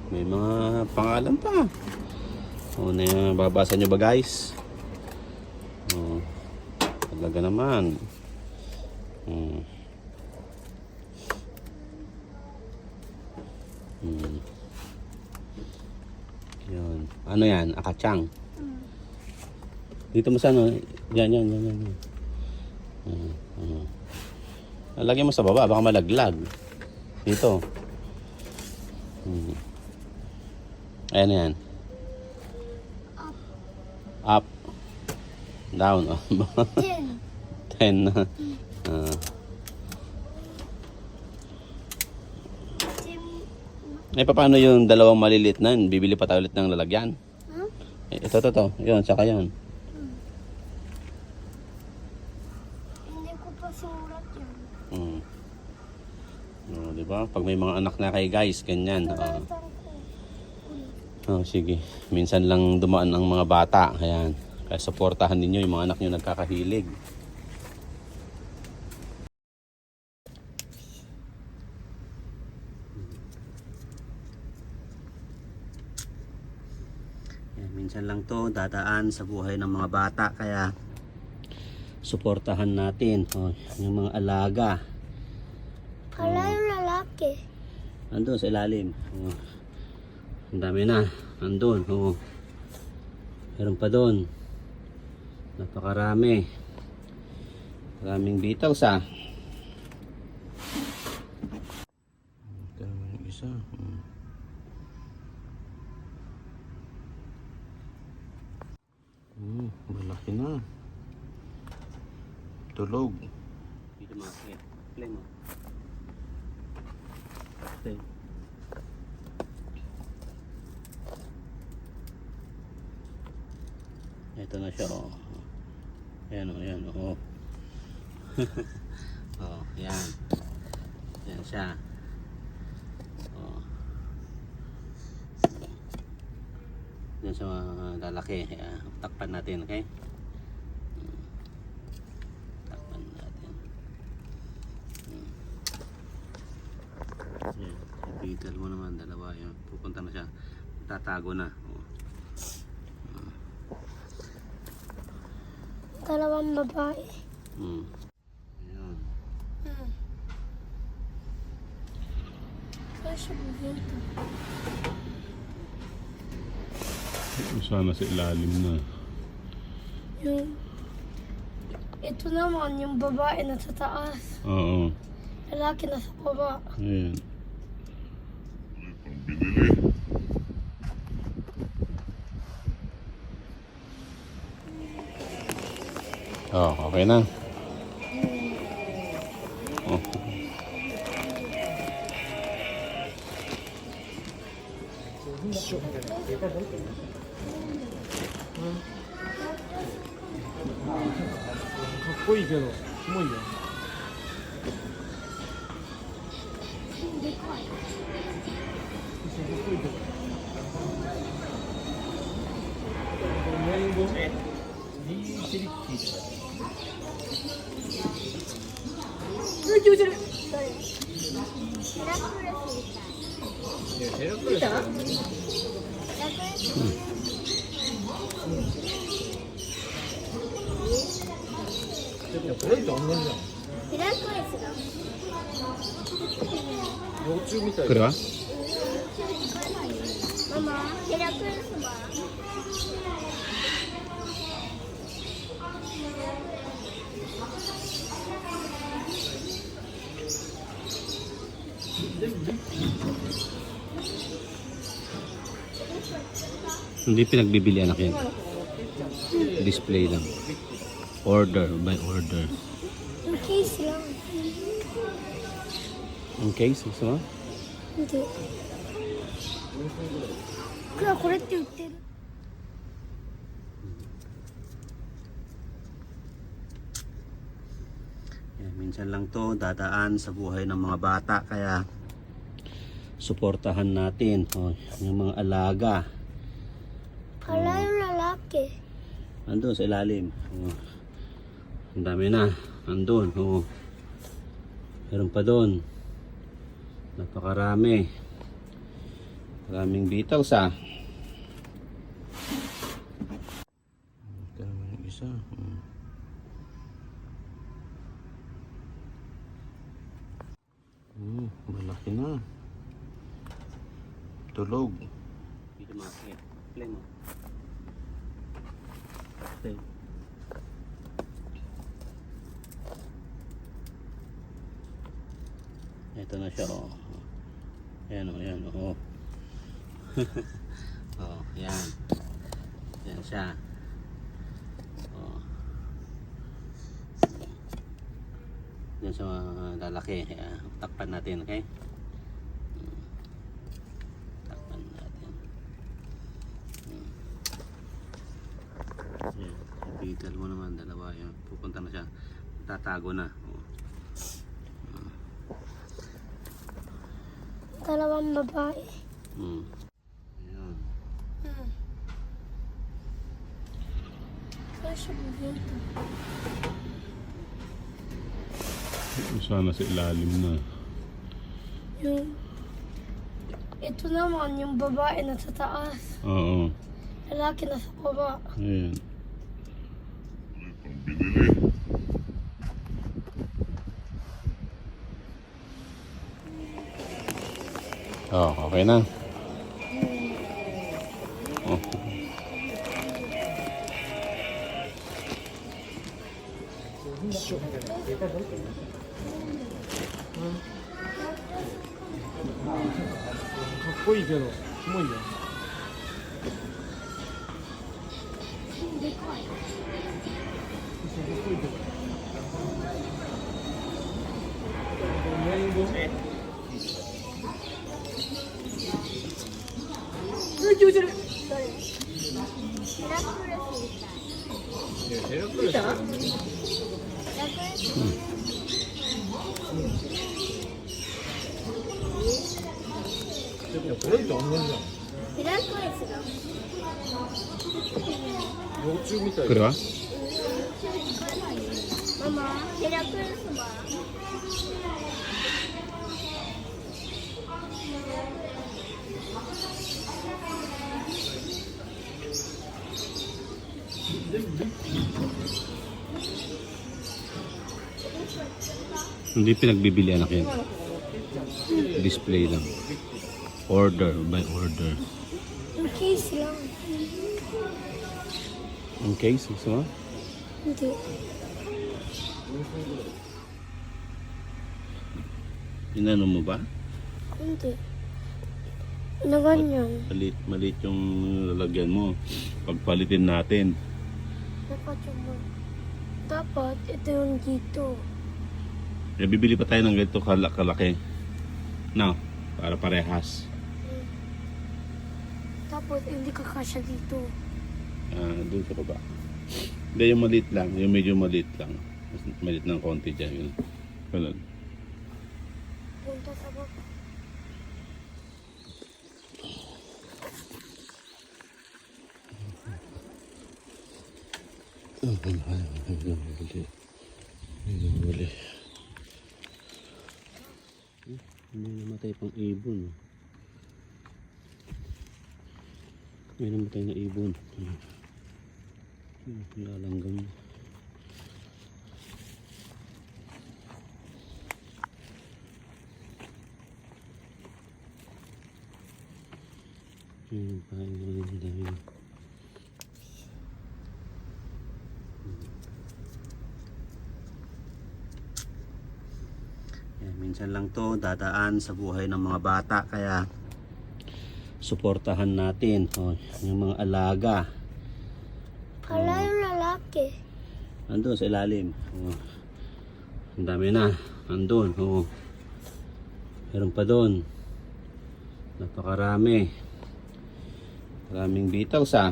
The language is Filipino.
May mga pangalan pa. O, babasa nyo ba guys? O, talaga naman. Yun. Ano yan? Akachang. Dito mo sa ano? Yan. Lagyan mo sa baba, baka malaglag. Dito. Ayan yan. Up. Down. 10 na. Paano yung dalawang malilit na yun? Bibili pa tayo ulit ng lalagyan? Ito. Yun, saka yun. Hindi ko pa surat yun. Diba? Pag may mga anak na kayo guys, ganyan. Sige. Minsan lang dumaan ang mga bata. Ayan. Kaya supportahan ninyo yung mga anak nyo nagkakahilig. Minsan lang to dadaan sa buhay ng mga bata, kaya suportahan natin yung mga alaga. Kala yung lalaki. Andun sa ilalim. Ang dami na. Andun. Meron pa doon. Napakarami. Maraming bitaw sa. Ito naman yung isa. Malaki na. Tulog. Dito mga play mo. Play. Ito na siya, Ayan, yan yan siya. Yan sa mga lalaki. Takpan natin, okay? Takpan natin. Ipital mo naman, dalawa yun. Pupunta na siya. Tatago na. Dalawang babae. Ayan. Kasi dito. Sana sa ilalim na. Ito naman yung babae na sa taas. Oo. Lalaki na sa baba. Ayan. Okay na. 그래? 마마, 헤라클레스 봐. Hindi pinagbibili anak yan. Display lang. Order by order. Yung case lang. Ang case, gusto mo? Hindi. Kaya correct yung tin. Minsan lang to dadaan sa buhay ng mga bata, kaya suportahan natin yung mga alaga. Kala yung lalaki. Andun sa ilalim. Ang dami na. Andun. Meron pa doon. Napakarami. Maraming Beatles ah. Ito naman yung isa. Malaki na. Tulog. Dito makakit. Play mo. Play. Ito na siya oh. Ayan oh, ayan oh. Oh, yan. Yan siya. Oh. Yan sa lalaki. Takpan natin, okay? Takpan natin. Yan. Beetle mo naman, dalawa. Yan. Pupunta na siya. Tatago na. Oh. Dalawang babae. Ayan. Saan siya pupunta? Sana sa ilalim na. Ito naman yung babae na sa taas. Oo. Lalaki na sa baba. Ayan. Oh, okay na. Oh. 그래? Mama, 헤라클레스 봐. Hindi pinagbibili anak yan. Display lang. Order, by order. Yung case lang. Ang case, gusto mo? Hindi. Inano mo ba? Hindi. Na ganyan. Malit yung lalagyan mo. Pagpalitin natin. Dapat yung dapat ito yung dito. Bibili pa tayo ng ganito kalaki. No, para parehas. Tapos hindi kakasya dito. Doon sa baba. Hindi, yung maliit lang. Yung medyo maliit lang. Mas maliit ng konti dyan. Yun. Ganun. Punta sa baba. May namatay pang ibon. May namatay na ibon. Lalanggam. Yung paano yung dami. Minsan lang to dadaan sa buhay ng mga bata, kaya suportahan natin yung mga alaga. Kala yung lalaki. Andun sa ilalim. Ang dami na. Andun. Meron pa doon. Napakarami. Maraming Beatles ah.